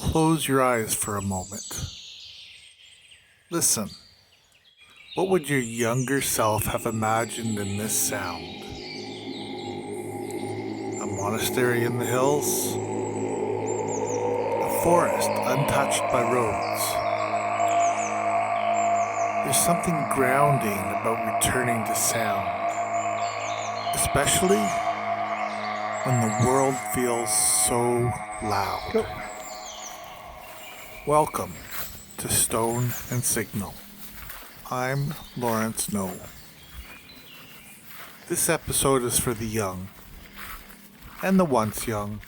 close your eyes for a moment. Listen, what would your younger self have imagined in this sound? A monastery in the hills? A forest untouched by roads? There's something grounding about returning to sound, especially when the world feels so loud. Go. Welcome to Stone and Signal. I'm Lawrence Nault. This episode is for the young, and the once young,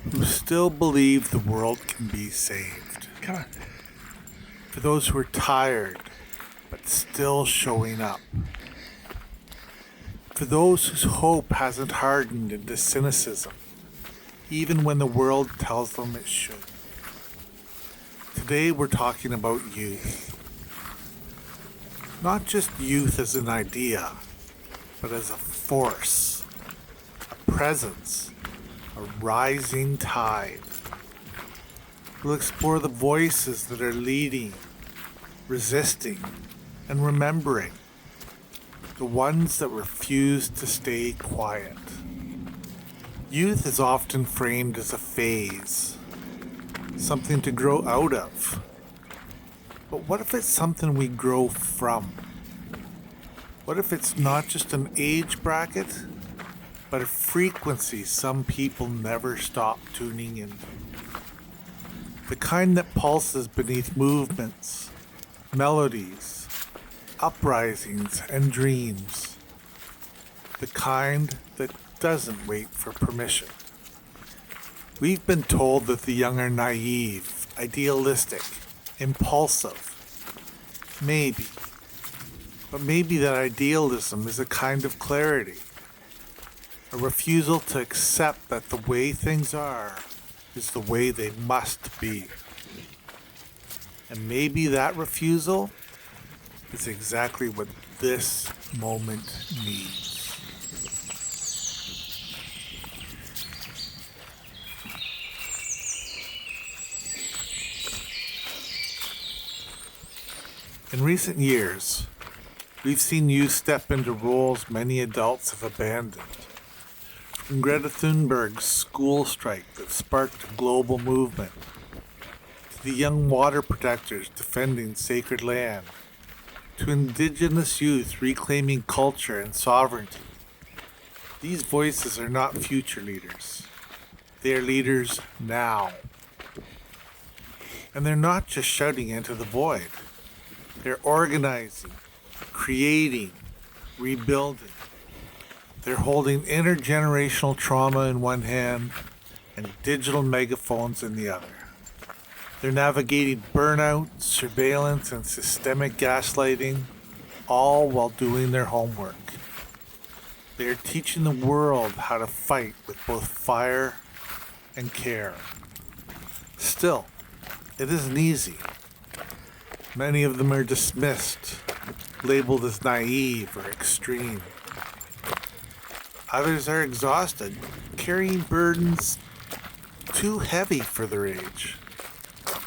who still believe the world can be saved. Come on. For those who are tired, but still showing up. For those whose hope hasn't hardened into cynicism, even when the world tells them it should. Today we're talking about youth. Not just youth as an idea, but as a force, a presence, a rising tide. We'll explore the voices that are leading, resisting, and remembering. The ones that refuse to stay quiet. Youth is often framed as a phase, something to grow out of. But what if it's something we grow from? What if it's not just an age bracket, but a frequency some people never stop tuning into? The kind that pulses beneath movements, melodies, uprisings, and dreams. The kind that doesn't wait for permission. We've been told that the young are naive, idealistic, impulsive. Maybe. But maybe that idealism is a kind of clarity. A refusal to accept that the way things are is the way they must be. And maybe that refusal is exactly what this moment needs. In recent years, we've seen youth step into roles many adults have abandoned. From Greta Thunberg's school strike that sparked a global movement, to the young water protectors defending sacred land, to indigenous youth reclaiming culture and sovereignty. These voices are not future leaders. They are leaders now. And they're not just shouting into the void. They're organizing, creating, rebuilding. They're holding intergenerational trauma in one hand and digital megaphones in the other. They're navigating burnout, surveillance, and systemic gaslighting, all while doing their homework. They are teaching the world how to fight with both fire and care. Still, it isn't easy. Many of them are dismissed, labeled as naive or extreme. Others are exhausted, carrying burdens too heavy for their age.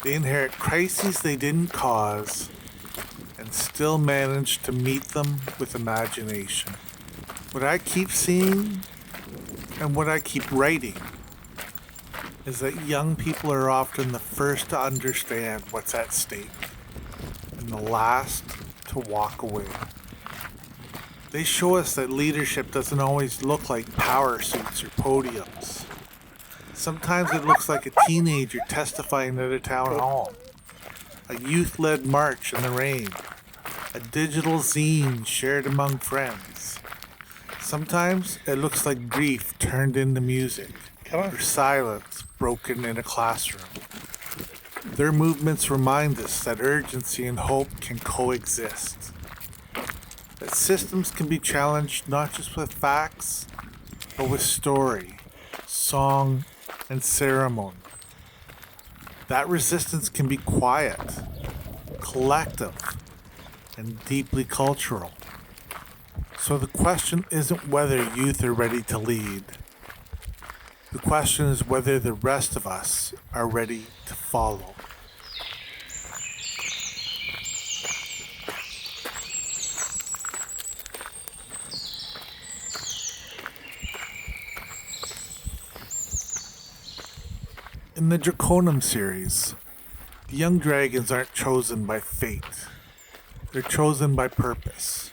They inherit crises they didn't cause and still manage to meet them with imagination. What I keep seeing and what I keep writing is that young people are often the first to understand what's at stake and the last to walk away. They show us that leadership doesn't always look like power suits or podiums. Sometimes it looks like a teenager testifying at a town hall, a youth-led march in the rain, a digital zine shared among friends. Sometimes it looks like grief turned into music, or silence broken in a classroom. Their movements remind us that urgency and hope can coexist. That systems can be challenged not just with facts, but with story, song, and ceremony. That resistance can be quiet, collective, and deeply cultural. So the question isn't whether youth are ready to lead. The question is whether the rest of us are ready to follow. In the Draconum series, the young dragons aren't chosen by fate. They're chosen by purpose,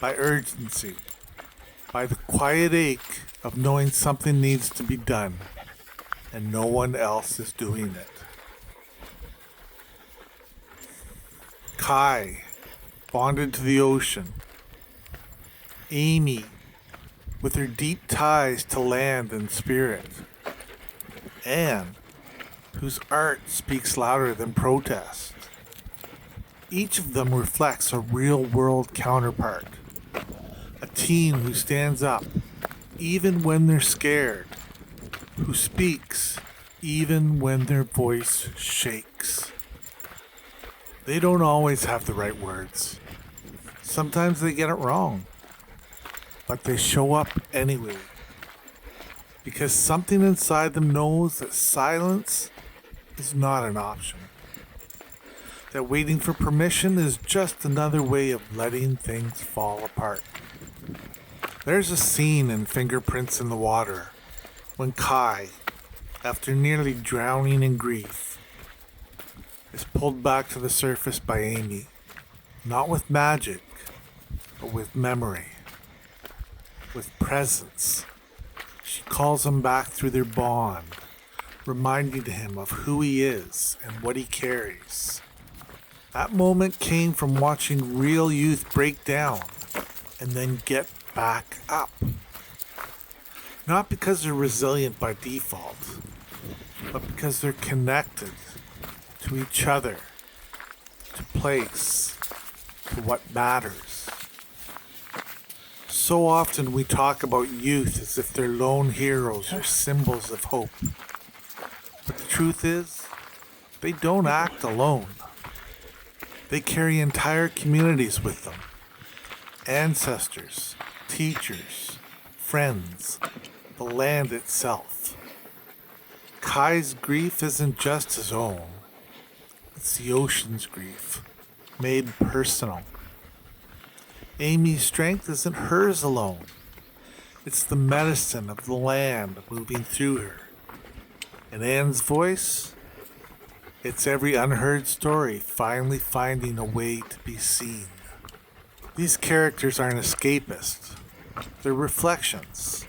by urgency, by the quiet ache of knowing something needs to be done and no one else is doing it. Kai, bonded to the ocean. Amy, with her deep ties to land and spirit. Anne, whose art speaks louder than protest. Each of them reflects a real-world counterpart. A teen who stands up even when they're scared, who speaks even when their voice shakes. They don't always have the right words. Sometimes they get it wrong, but they show up anyway. Because something inside them knows that silence is not an option. That waiting for permission is just another way of letting things fall apart. There's a scene in Fingerprints in the Water when Kai, after nearly drowning in grief, is pulled back to the surface by Amy, not with magic, but with memory, with presence. She calls him back through their bond, reminding him of who he is and what he carries. That moment came from watching real youth break down and then get back up. Not because they're resilient by default, but because they're connected to each other, to place, to what matters. So often we talk about youth as if they're lone heroes or symbols of hope. But the truth is, they don't act alone. They carry entire communities with them. Ancestors, teachers, friends, the land itself. Kai's grief isn't just his own. It's the ocean's grief, made personal. Amy's strength isn't hers alone. It's the medicine of the land moving through her. And Anne's voice? It's every unheard story finally finding a way to be seen. These characters aren't escapists. They're reflections.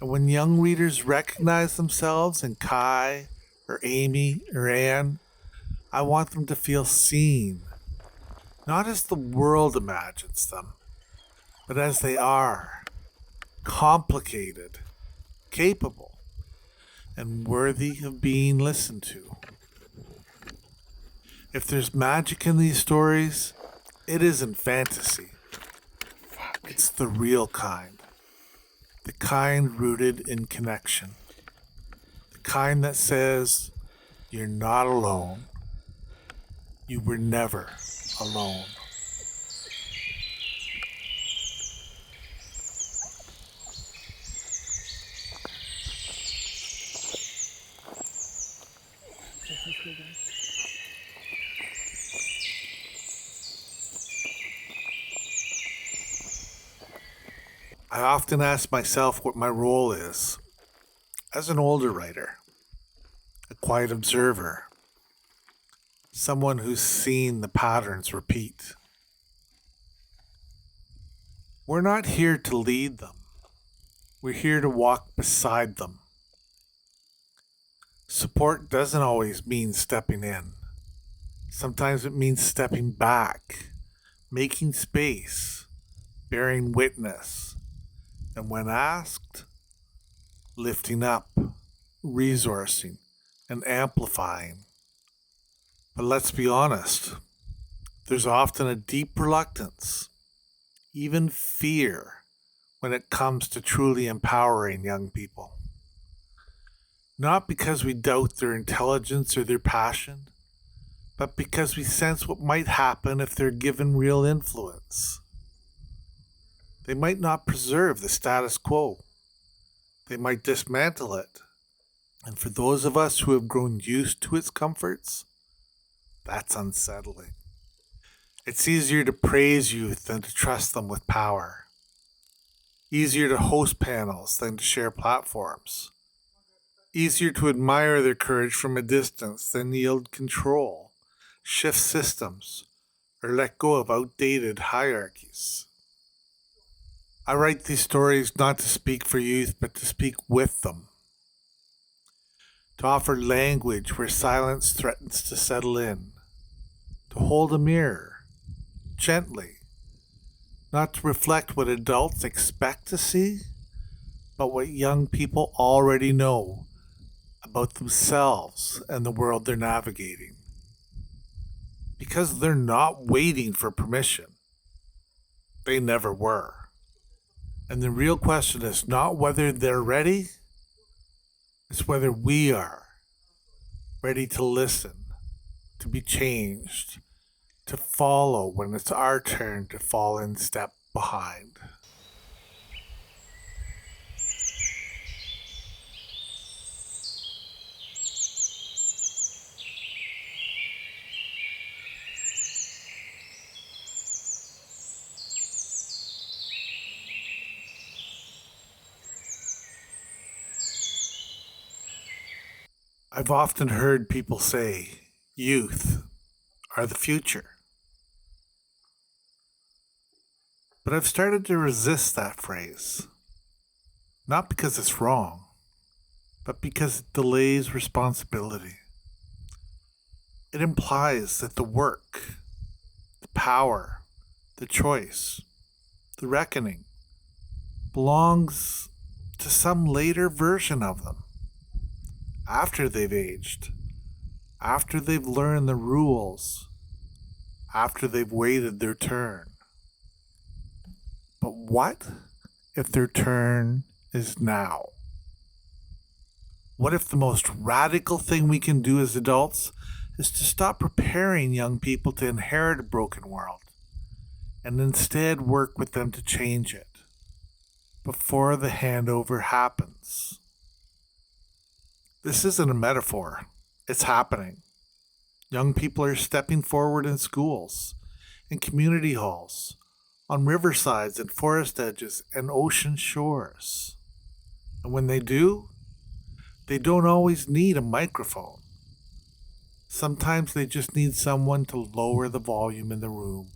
And when young readers recognize themselves in Kai, or Amy, or Anne, I want them to feel seen. Not as the world imagines them, but as they are, complicated, capable, and worthy of being listened to. If there's magic in these stories, it isn't fantasy. It's the real kind. The kind rooted in connection. The kind that says, you're not alone. You were never alone. I often ask myself what my role is as an older writer, a quiet observer, someone who's seen the patterns repeat. We're not here to lead them. We're here to walk beside them. Support doesn't always mean stepping in. Sometimes it means stepping back, making space, bearing witness, and when asked, lifting up, resourcing, and amplifying. But let's be honest, there's often a deep reluctance, even fear, when it comes to truly empowering young people. Not because we doubt their intelligence or their passion, but because we sense what might happen if they're given real influence. They might not preserve the status quo. They might dismantle it. And for those of us who have grown used to its comforts, that's unsettling. It's easier to praise youth than to trust them with power. Easier to host panels than to share platforms. Easier to admire their courage from a distance than yield control, shift systems, or let go of outdated hierarchies. I write these stories not to speak for youth, but to speak with them. To offer language where silence threatens to settle in. To hold a mirror, gently, not to reflect what adults expect to see, but what young people already know about themselves and the world they're navigating. Because they're not waiting for permission. They never were. And the real question is not whether they're ready, it's whether we are ready to listen, to be changed, to follow when it's our turn to fall in step behind. I've often heard people say, youth are the future. But I've started to resist that phrase. Not because it's wrong, but because it delays responsibility. It implies that the work, the power, the choice, the reckoning belongs to some later version of them. After they've aged, after they've learned the rules, after they've waited their turn. But what if their turn is now? What if the most radical thing we can do as adults is to stop preparing young people to inherit a broken world and instead work with them to change it before the handover happens? This isn't a metaphor. It's happening. Young people are stepping forward in schools, in community halls, on riversides and forest edges and ocean shores. And when they do, they don't always need a microphone. Sometimes they just need someone to lower the volume in the room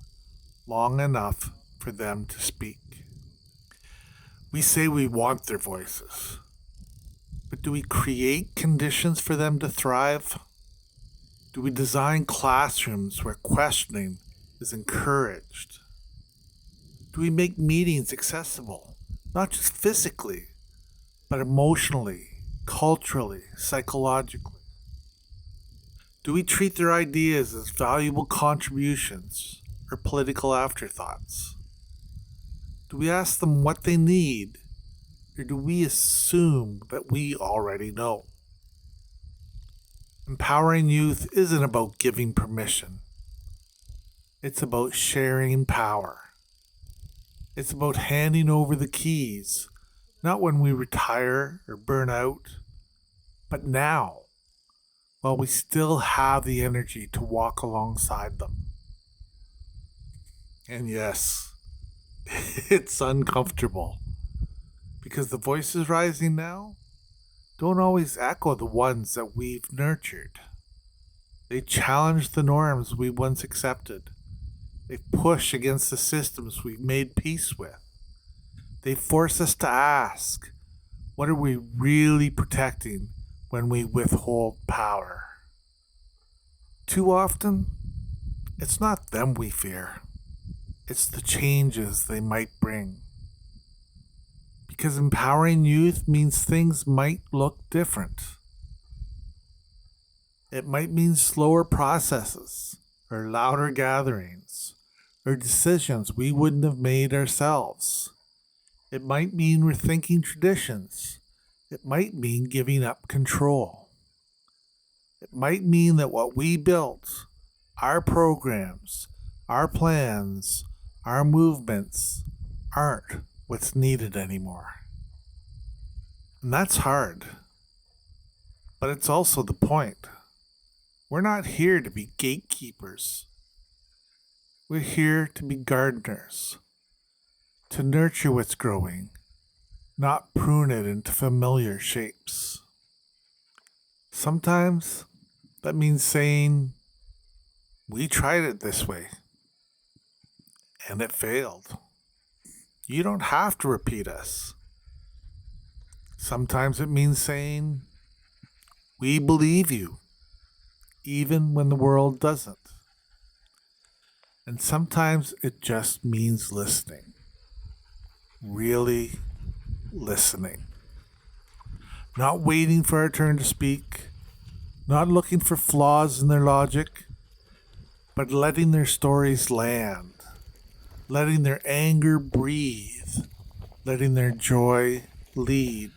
long enough for them to speak. We say we want their voices, but do we create conditions for them to thrive? Do we design classrooms where questioning is encouraged? Do we make meetings accessible, not just physically, but emotionally, culturally, psychologically? Do we treat their ideas as valuable contributions or political afterthoughts? Do we ask them what they need, or do we assume that we already know? Empowering youth isn't about giving permission. It's about sharing power. It's about handing over the keys, not when we retire or burn out, but now, while we still have the energy to walk alongside them. And yes, it's uncomfortable, because the voices rising now don't always echo the ones that we've nurtured. They challenge the norms we once accepted. They push against the systems we've made peace with. They force us to ask, what are we really protecting when we withhold power? Too often, it's not them we fear. It's the changes they might bring. Because empowering youth means things might look different. It might mean slower processes, or louder gatherings, or decisions we wouldn't have made ourselves. It might mean rethinking traditions. It might mean giving up control. It might mean that what we built, our programs, our plans, our movements, aren't what's needed anymore. And that's hard, but it's also the point. We're not here to be gatekeepers. We're here to be gardeners, to nurture what's growing, not prune it into familiar shapes. Sometimes that means saying, we tried it this way, and it failed. You don't have to repeat us. Sometimes it means saying, we believe you, even when the world doesn't. And sometimes it just means listening. Really listening. Not waiting for our turn to speak, not looking for flaws in their logic, but letting their stories land, letting their anger breathe, letting their joy lead.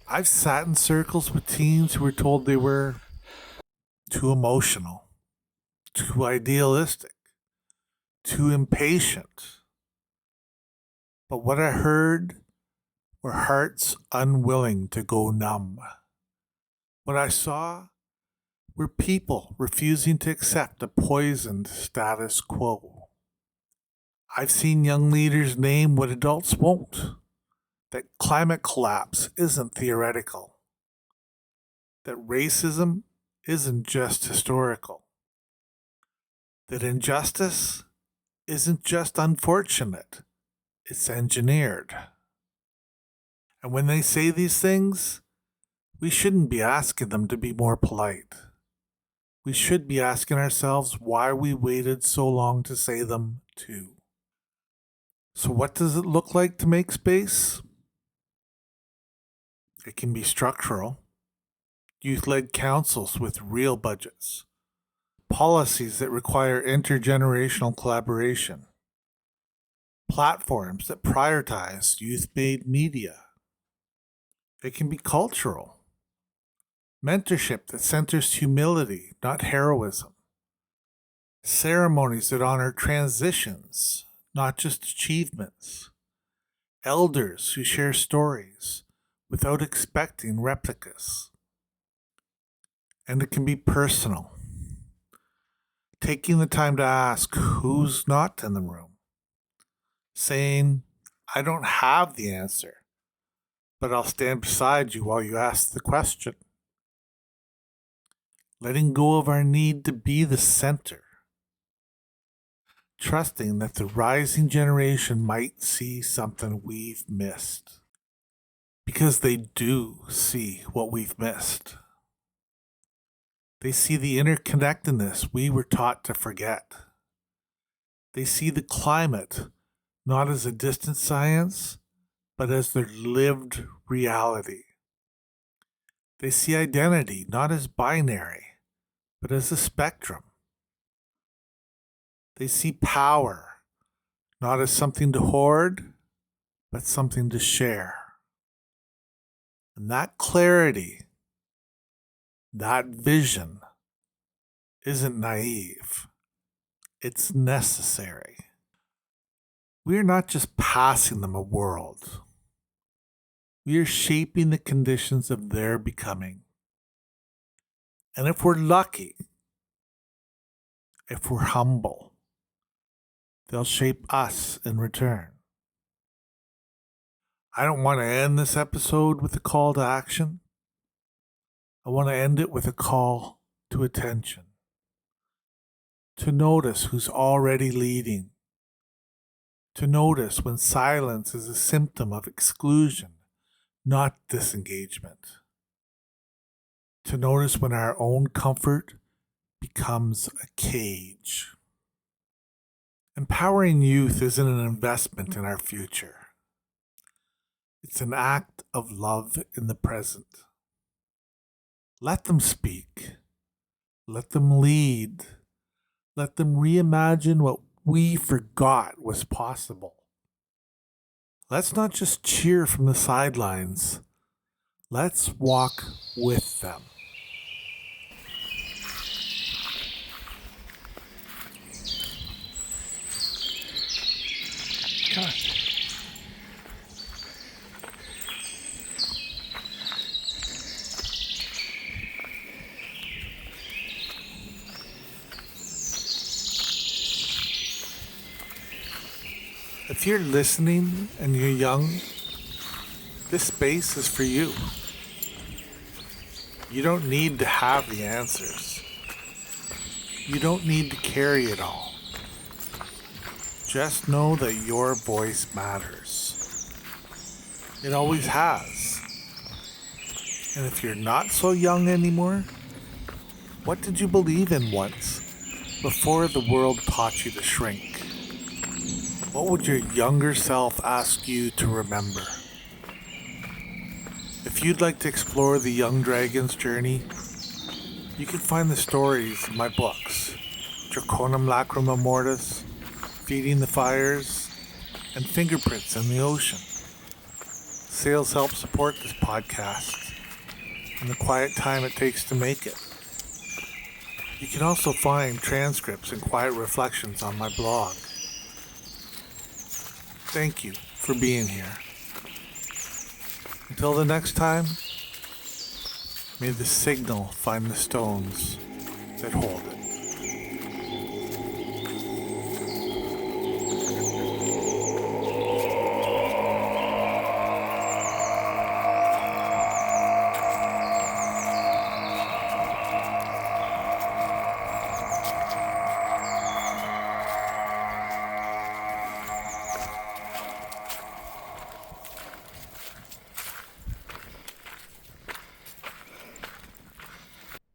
I've sat in circles with teens who were told they were too emotional, too idealistic, too impatient. But what I heard were hearts unwilling to go numb. What I saw were people refusing to accept a poisoned status quo. I've seen young leaders name what adults won't, that climate collapse isn't theoretical, that racism isn't just historical, that injustice isn't just unfortunate, it's engineered. And when they say these things, we shouldn't be asking them to be more polite. We should be asking ourselves why we waited so long to say them too. So what does it look like to make space? It can be structural. Youth-led councils with real budgets. Policies that require intergenerational collaboration. Platforms that prioritize youth-made media. It can be cultural. Mentorship that centers humility, not heroism. Ceremonies that honor transitions, not just achievements. Elders who share stories without expecting replicas. And it can be personal. Taking the time to ask who's not in the room. Saying, I don't have the answer, but I'll stand beside you while you ask the question. Letting go of our need to be the center. Trusting that the rising generation might see something we've missed. Because they do see what we've missed. They see the interconnectedness we were taught to forget. They see the climate not as a distant science, but as their lived reality. They see identity not as binary, but as a spectrum. They see power not as something to hoard, but something to share. And that clarity, that vision, isn't naive. It's necessary. We are not just passing them a world. We are shaping the conditions of their becoming. And if we're lucky, if we're humble, they'll shape us in return. I don't want to end this episode with a call to action. I want to end it with a call to attention. To notice who's already leading. To notice when silence is a symptom of exclusion, not disengagement. To notice when our own comfort becomes a cage. Empowering youth isn't an investment in our future. It's an act of love in the present. Let them speak. Let them lead. Let them reimagine what we forgot was possible. Let's not just cheer from the sidelines. Let's walk with them. Come on. If you're listening and you're young, this space is for you. You don't need to have the answers. You don't need to carry it all. Just know that your voice matters. It always has. And if you're not so young anymore, what did you believe in once before the world taught you to shrink? What would your younger self ask you to remember? If you'd like to explore the young dragon's journey, you can find the stories in my books, Draconum Lacrima Mortis, Feeding the Fires, and Fingerprints in the Ocean. Sales help support this podcast and the quiet time it takes to make it. You can also find transcripts and quiet reflections on my blog. Thank you for being here. Until the next time, may the signal find the stones that hold it.